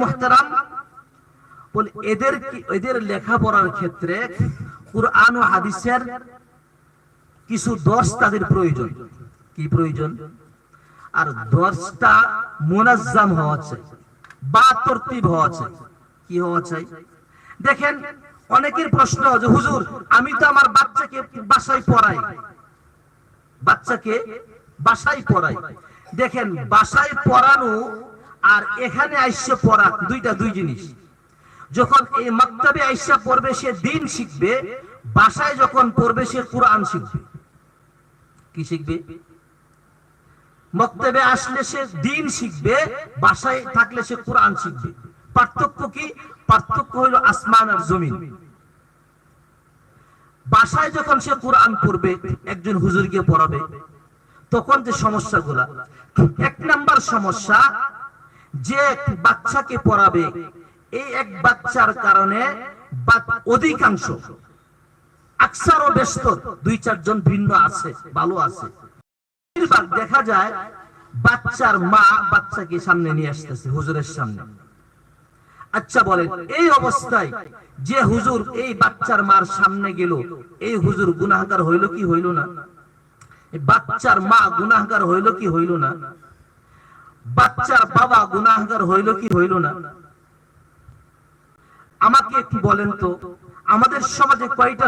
মুহতারাম, বলে এদের লেখাপড়ার ক্ষেত্রে কুরআন ও হাদিসের কিছু দর্শ তাদের প্রয়োজন। কি প্রয়োজন? আর দর্শটা মুনাজ্জাম হওয়া চাই বা তরতিব হওয়া চাই। কি হওয়া চাই? দেখেন, অনেকের প্রশ্ন যে হুজুর, আমি তো আমার বাচ্চাকে বাসায় পড়াই। দেখেন, বাসায় পড়ানো আর এখানে আইসা পড়া দুই জিনিস। যখন এই মাকতাবে আইসা পড়বে সে দিন শিখবে, বাসায় যখন পড়বে সে কুরআন শিখবে। কি শিখবে? মাকতাবে আসলে সে দিন শিখবে, বাসায় থাকলে সে কুরআন শিখবে। পার্থক্য কি? পার্থক্য হলো আসমান আর জমিন। বাসায় যখন সে কুরআন পড়বে, একজন হুজুরকে পড়াবে, তখন যে সমস্যাগুলা, এক নাম্বার সমস্যা, যে বাচ্চাকে পড়াবে এই এক বাচ্চার কারণে অধিকাংশ আকসার ও বেশতর 2-4 জন ভিন্ন আছে, ভালো আছে। দেখা যায় বাচ্চার মা বাচ্চাকে সামনে নিয়ে আসতেছে হুজুরের সামনে। আচ্ছা বলেন, এই অবস্থায় যে হুজুর এই বাচ্চার মার সামনে গেল, এই হুজুর গুনাহগার হইল কি হইল না? বাচ্চার মা গুনাহগার হইল কি হইল না? বাচ্চার বাবা গুনাহগার হইল কি হইল না? আমাকে একটু বলেন তো, আমাদের সমাজে কয়টা